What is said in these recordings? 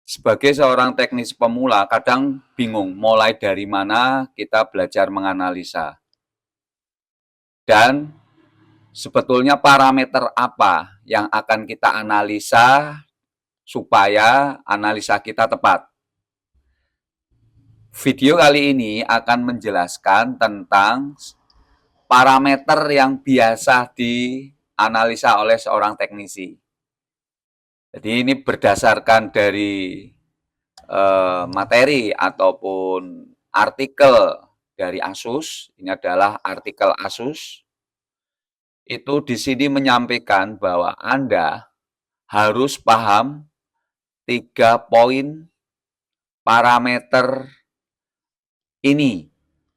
Sebagai seorang teknisi pemula, kadang bingung mulai dari mana kita belajar menganalisa. Dan sebetulnya parameter apa yang akan kita analisa supaya analisa kita tepat. Video kali ini akan menjelaskan tentang parameter yang biasa dianalisa oleh seorang teknisi. Jadi ini berdasarkan dari materi ataupun artikel dari Asus. Ini adalah artikel Asus. Itu di sini menyampaikan bahwa Anda harus paham 3 poin parameter ini.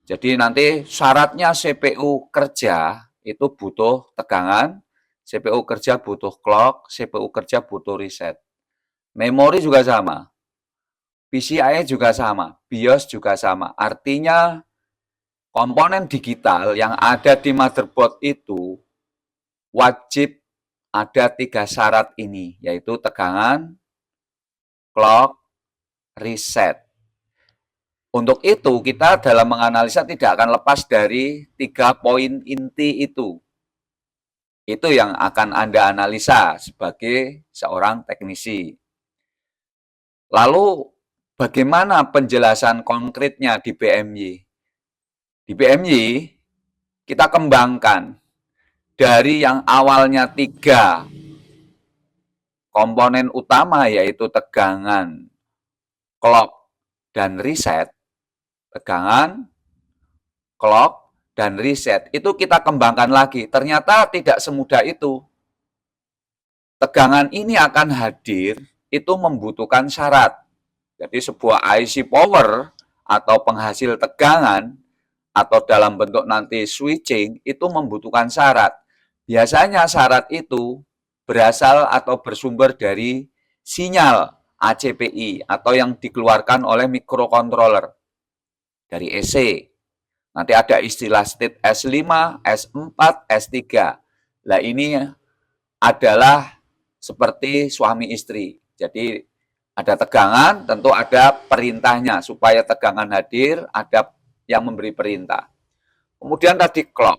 Jadi nanti syaratnya CPU kerja itu butuh tegangan, CPU kerja butuh clock, CPU kerja butuh reset. Memori juga sama. PCIe juga sama, BIOS juga sama. Artinya komponen digital yang ada di motherboard itu wajib ada 3 syarat ini, yaitu tegangan, clock, reset. Untuk itu, kita dalam menganalisa tidak akan lepas dari 3 poin inti itu. Itu yang akan Anda analisa sebagai seorang teknisi. Lalu, bagaimana penjelasan konkretnya di BMY? Di BMY, kita kembangkan dari yang awalnya 3 komponen utama, yaitu tegangan, clock, dan reset. Tegangan, clock, dan reset. Itu kita kembangkan lagi. Ternyata tidak semudah itu. Tegangan ini akan hadir, itu membutuhkan syarat. Jadi sebuah IC power atau penghasil tegangan atau dalam bentuk nanti switching itu membutuhkan syarat. Biasanya syarat itu berasal atau bersumber dari sinyal ACPI atau yang dikeluarkan oleh microcontroller dari EC. Nanti ada istilah state S5, S4, S3. Nah ini adalah seperti suami istri. Jadi ada tegangan, tentu ada perintahnya. Supaya tegangan hadir, ada yang memberi perintah. Kemudian tadi clock.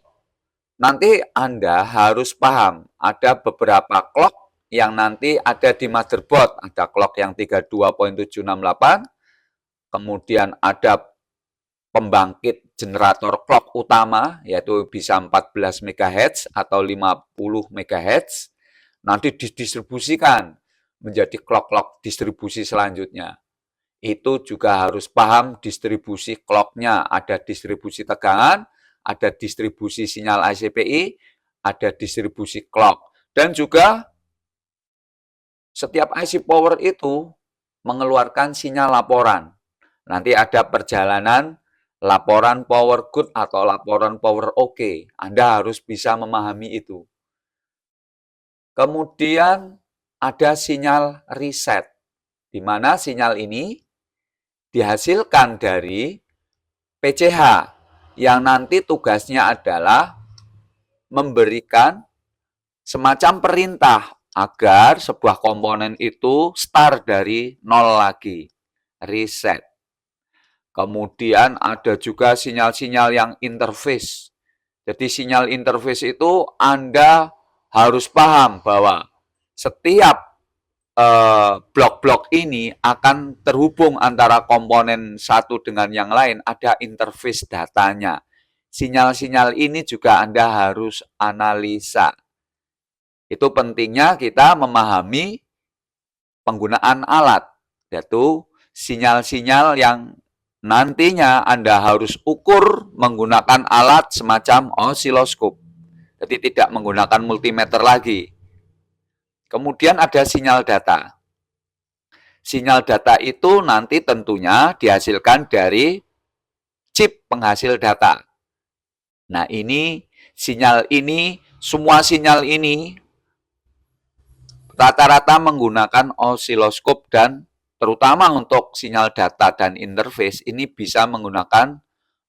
Nanti Anda harus paham, ada beberapa clock yang nanti ada di motherboard. Ada clock yang 32.768, kemudian ada pembangkit generator clock utama, yaitu bisa 14 MHz atau 50 MHz, nanti didistribusikan menjadi clock-clock distribusi selanjutnya. Itu juga harus paham distribusi clock-nya. Ada distribusi tegangan, ada distribusi sinyal ACPI, ada distribusi clock. Dan juga setiap IC power itu mengeluarkan sinyal laporan. Nanti ada perjalanan laporan power good atau laporan power OK. Anda harus bisa memahami itu. Kemudian ada sinyal reset, di mana sinyal ini dihasilkan dari PCH yang nanti tugasnya adalah memberikan semacam perintah agar sebuah komponen itu start dari nol lagi, reset. Kemudian ada juga sinyal-sinyal yang interface. Jadi sinyal interface itu Anda harus paham bahwa setiap blok-blok ini akan terhubung antara komponen satu dengan yang lain, ada interface datanya. Sinyal-sinyal ini juga Anda harus analisa. Itu pentingnya kita memahami penggunaan alat, yaitu sinyal-sinyal yang nantinya Anda harus ukur menggunakan alat semacam osiloskop. Jadi tidak menggunakan multimeter lagi. Kemudian ada sinyal data. Sinyal data itu nanti tentunya dihasilkan dari chip penghasil data. Nah ini, sinyal ini, semua sinyal ini rata-rata menggunakan osiloskop dan terutama untuk sinyal data dan interface ini bisa menggunakan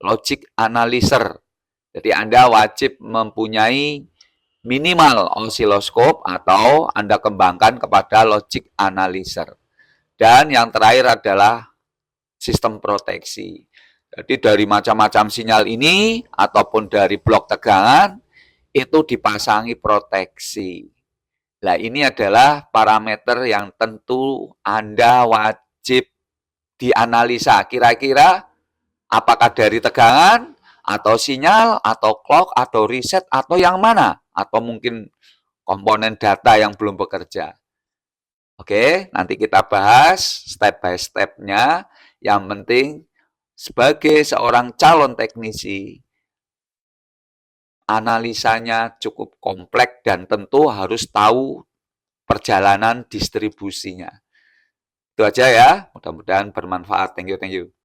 logic analyzer. Jadi Anda wajib mempunyai minimal osiloskop atau Anda kembangkan kepada logic analyzer. Dan yang terakhir adalah sistem proteksi. Jadi dari macam-macam sinyal ini ataupun dari blok tegangan itu dipasangi proteksi. Nah, ini adalah parameter yang tentu Anda wajib dianalisa. Kira-kira apakah dari tegangan, atau sinyal, atau clock, atau reset, atau yang mana? Atau mungkin komponen data yang belum bekerja. Oke, nanti kita bahas step by step-nya. Yang penting, sebagai seorang calon teknisi, analisanya cukup kompleks dan tentu harus tahu perjalanan distribusinya. Itu aja ya, mudah-mudahan bermanfaat. Thank you, thank you.